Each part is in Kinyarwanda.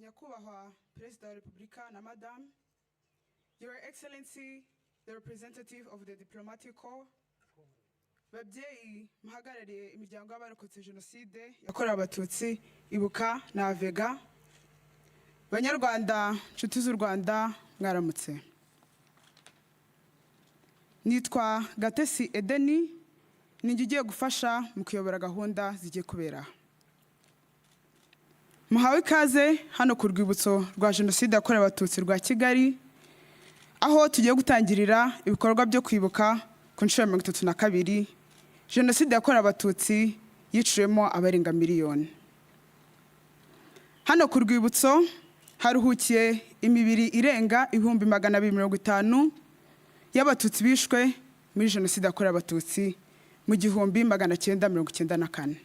Nyakubahwa Perezida wa Repubulika Namadamu, Your Excellency, the representative of the diplomatic corps, babyeyi muhagarariye imiryango y'abarokotse Genocide yakorewe Abatutsi ibuka na Avega, Banyarwanda, nshuti z'u Rwanda, mwaramutse. Nitwa Gatesi Edeni, ninjye ugiye gufasha mu kuyobora gahunda zigiye kubera. Muhawe ikaze hano ku Kurwibutso rwa Genocide yakorewe Abatutsi rwa Kigali, aho tugiye gutangirira ibikorwa byo kwibuka ku nshuro ya 32 Genocide yakorewe Abatutsi yiciyemo abarenga miliyoni. Hano ku Kurwibutso haruhukiye imibiri irenga 250 y'Abatutsi bishwe muri Genocide yakorewe Abatutsi mu 1994.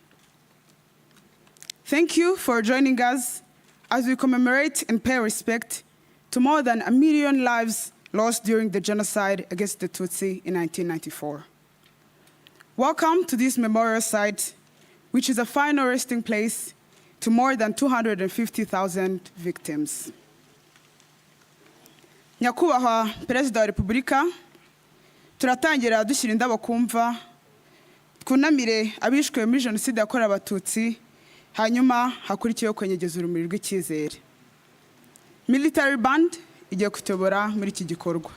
Thank you for joining us as we commemorate and pay respect to more than 1 million lives lost during the genocide against the Tutsi in 1994. Welcome to this memorial site, which is a final resting place to more than 250,000 victims. Nyakubahwa Perezida wa Repubulika, turatangira dushyira indabo kumva twunamire abishwe muri Genocide yakorewe Abatutsi, hanyuma hakurikiyeho kwenyegeza urumuri rw'icyizere. Military band igiye kutobora muri iki gikorwa.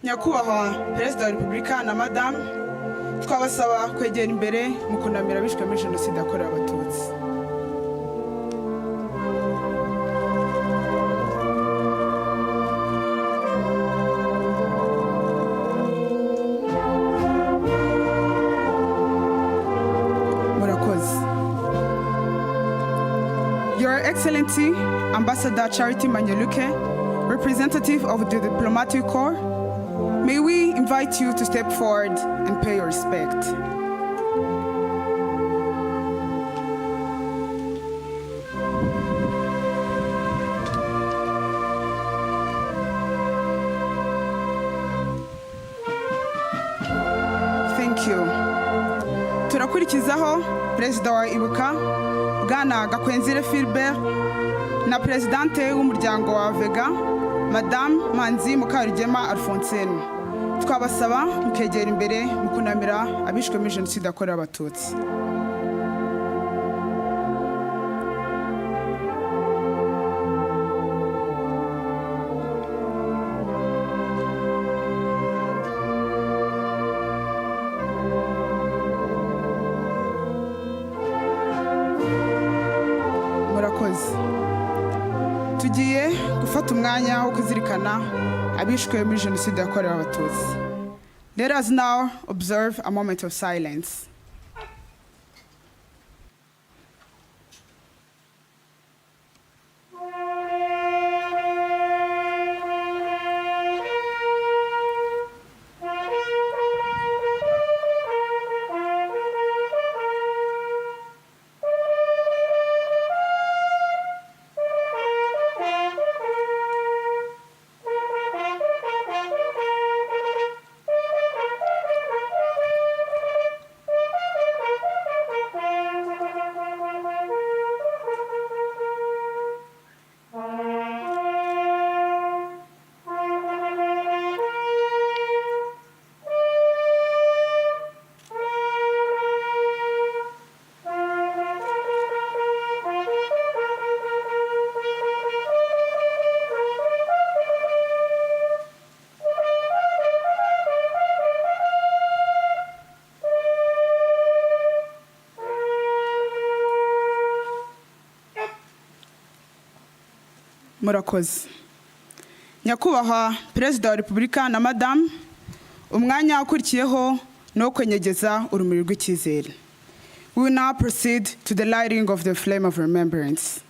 Nyakubahwa Perezida wa Repubulika Namadamu, twabasaba kwegera imbere mu kunamira abishwe muri Genocide yakorewe Abatutsi. Murakoze. Your Excellency, Ambassador Charity Manyeluke, representative of the diplomatic corps, may we invite you to step forward and pay your respect. Thank you. Turakurikizaho Perezida wa Ibuka, Bwana Gakwenzire Philbert, na Presidente w'umuryango wa Vega, Madame Manzi Mukarugema Alphonsine. Twabasaba mukegera imbere mu kunamira abishwe muri Genocide yakorewe Abatutsi. Murakoze. Tugiye gufata umwanya wo kuzirikana abishwe muri Genocide yakorewe Abatutsi. Let us now observe a moment of silence. Murakoze. Nyakubahwa Perezida wa Repubulika Namadamu, umwanya ukurikiyeho no kwenyegeza urumuri rw'icyizere. We will now proceed to the lighting of the flame of remembrance.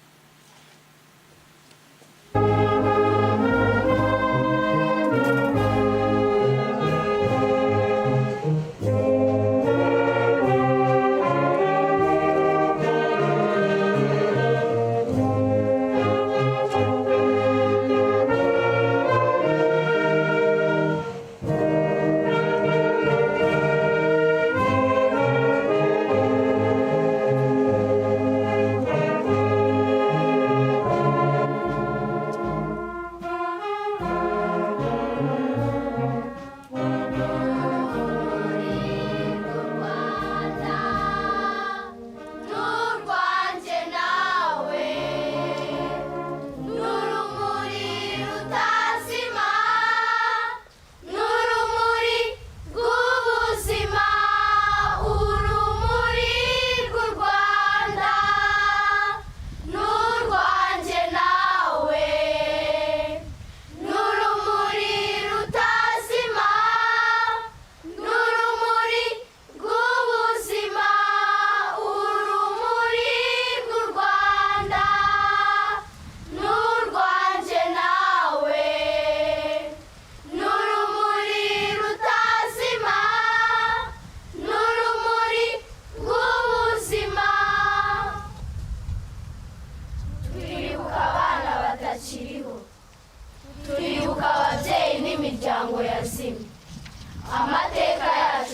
Amateka yacu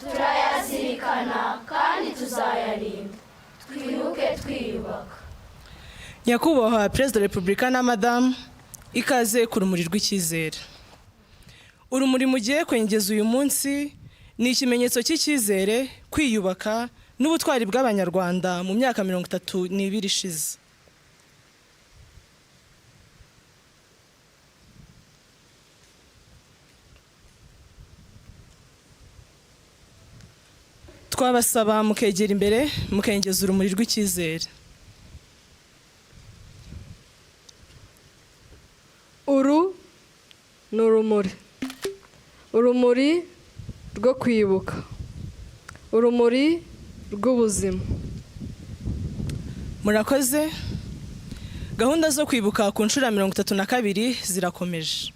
turayazirikana kandi tuzayarinda. Twibuke twiyubaka. Nyakubahwa Perezida wa Repubulika Namadamu, ikaze ku rumuri rw'icyizere. Urumuri mugiye kwenyegeza uyu munsi ni ikimenyetso cy'icyizere, kwiyubaka n'ubutwari bw'Abanyarwanda mu myaka 32 ishize. Twabasaba mukegera imbere mukengeza urumuri rw'icyizere. Uru ni urumuri rwo kwibuka, urumuri rw'ubuzima. Murakoze. Gahunda zo kwibuka ku nshuro ya 32 zirakomeje.